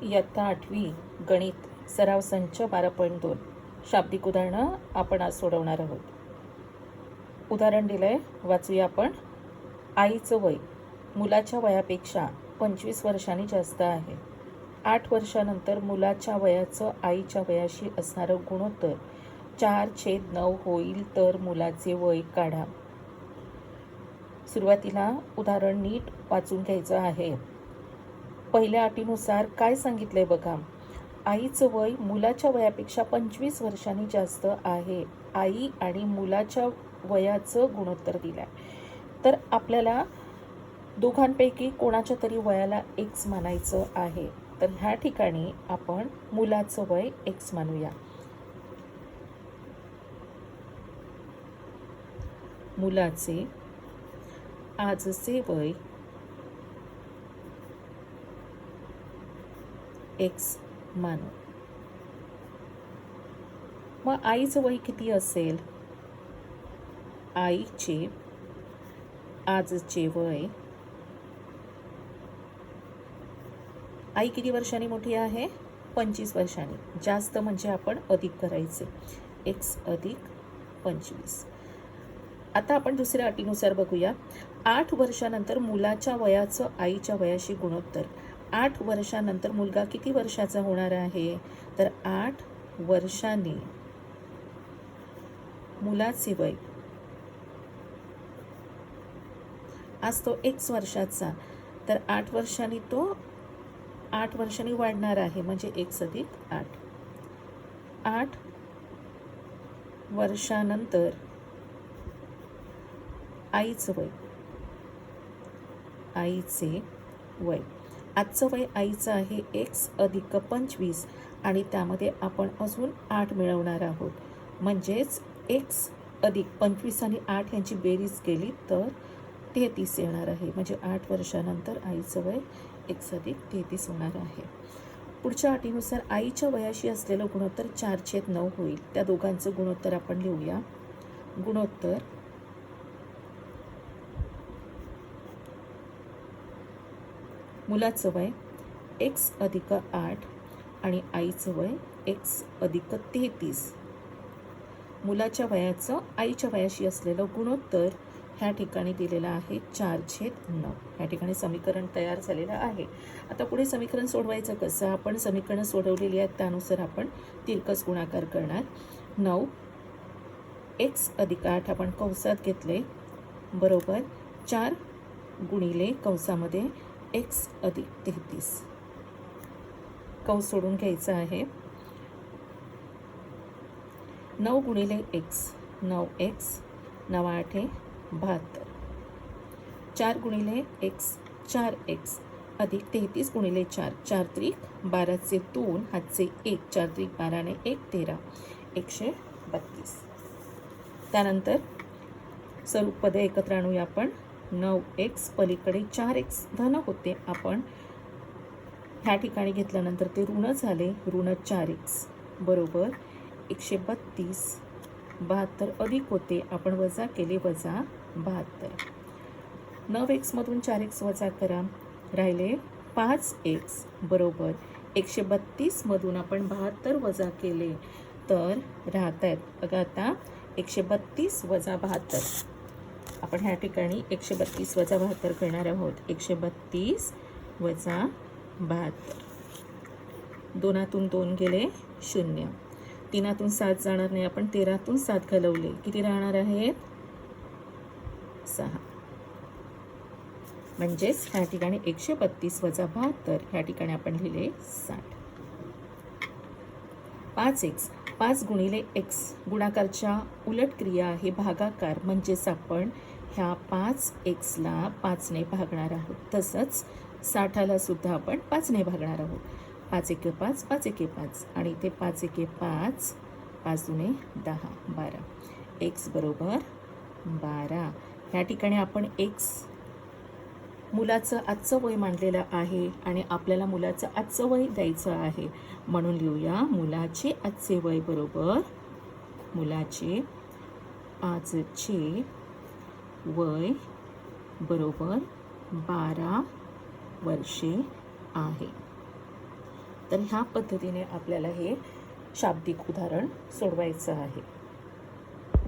इयत्ता 8वी गणित सराव संच 12.2 शाब्दिक उदाहरणं आपण आज सोडवणार आहोत. उदाहरण दिलंय, वाचूया आपण. आईचं वय मुलाच्या वयापेक्षा 25 वर्षांनी जास्त आहे. 8 वर्षानंतर मुलाच्या वयाचं आईच्या वयाशी असणारं गुणोत्तर 4/9 होईल, तर मुलाचे वय काढा. सुरुवातीला उदाहरण नीट वाचून घ्यायचं आहे. पहिल्या अटीनुसार काय सांगितलंय बघा. आईचं वय मुलाच्या वयापेक्षा 25 वर्षांनी जास्त आहे. आई आणि मुलाच्या वयाचं गुणोत्तर दिलंय. तर आपल्याला दोघांपैकी कोणाच्या तरी वयाला x मानायचं आहे. तर ह्या ठिकाणी आपण मुलाचं वय x मानूया. मुलाचे आजचे वय x मानू. मग आईचं वय किती असेल? आईचे आजचे वय, आई किती वर्षांनी मोठी आहे? 25 वर्षांनी. जास्त म्हणजे आपण अधिक करायचे, x अधिक 25. आता आपण दुसऱ्या अटीनुसार बघूया. 8 वर्षानंतर मुलाच्या वयाचं आईच्या वयाशी गुणोत्तर. 8 वर्षानंतर मुलगा किती वर्षाचा होणार आहे? तर 8 वर्षांनी मुलाचे वय, आज तो x वर्षाचा, तर 8 वर्षांनी तो 8 वर्षांनी वाढणार आहे, म्हणजे x अधिक 8. 8 वर्षानंतर आईचं वय, आईचे वय, आजचं वय आईचं आहे x अधिक 25 आणि त्यामध्ये आपण अजून 8 मिळवणार आहोत. म्हणजेच x अधिक 25 आणि 8 यांची बेरीज केली तर 33 येणार आहे. म्हणजे 8 वर्षानंतर आईचं वय x अधिक 33 होणार आहे. पुढच्या अटीनुसार आईच्या वयाशी असलेलं गुणोत्तर 4/9 होईल. त्या दोघांचं गुणोत्तर आपण लिहूया. गुणोत्तर मुलाचं वय x अधिक 8 आणि आईचं वय x अधिक 33. मुलाच्या वयाचं आईच्या वयाशी असलेलं गुणोत्तर ह्या ठिकाणी दिलेलं आहे 4/9. ह्या ठिकाणी समीकरण तयार झालेलं आहे. आता पुढे समीकरण सोडवायचं कसं? आपण समीकरणं सोडवलेली आहेत त्यानुसार आपण तिरकस गुणाकार करणार. 9 x अधिक 8 आपण कंसात घेतले, बरोबर 4 गुणिले कंसामध्ये x अधिक 33. कंस सोडून घ्यायचा आहे. 9 गुणिले x, 9x, 9×8 72. 4 गुणिले x, 4x अधिक 33 गुणिले 4, 4×3 12चे 2, हातचे 1, 4×3 12 ने 1 13, 132. त्यानंतर स्वरूप पदे एकत्र आणूया आपण. 9x पलीकडे 4x धन होते, आपण ह्या ठिकाणी घेतल्यानंतर ते ऋण झाले, ऋण 4x बरोबर 132. 72 अधिक होते, आपण वजा केले, वजा 72. 9x मधून 4x वजा करा, राहिले 5x बरोबर 132 मधून आपण 72 वजा केले तर राहत आहेत बघा आता 132 वजा 72. आपण ह्या ठिकाणी 132 वजा 72 करणार आहोत. 132 वजा 72. 2तून 2 गेले 0, 3तून 7 जाणार नाही, आपण 13तून 7 घालवले, किती राहणार आहेत? 6. म्हणजेच ह्या ठिकाणी 132 वजा 72, ह्या ठिकाणी आपण लिहिले 60. 5x, 5 गुणिले x गुणाकारच्या उलट क्रिया आहे भागाकार, म्हणजेच आपण ह्या 5xला 5ने भागणार आहोत. तसंच 60ला सुद्धा आपण 5ने भागणार आहोत. 5×1 5, 5×1 5 आणि इथे 5×1 5, 5×2 10, 12. x बरोबर 12. ह्या ठिकाणी आपण x मुलाचं आजचं वय मांडलेलं आहे आणि आपल्याला मुलाचं आजचं वय द्यायचं आहे, म्हणून लिहूया मुलाचे आजचे वय बरोबर मुलाचे आजचे वय बरोबर 12 वर्षे आहे. तर ह्या पद्धतीने आपल्याला हे शाब्दिक उदाहरण सोडवायचं आहे.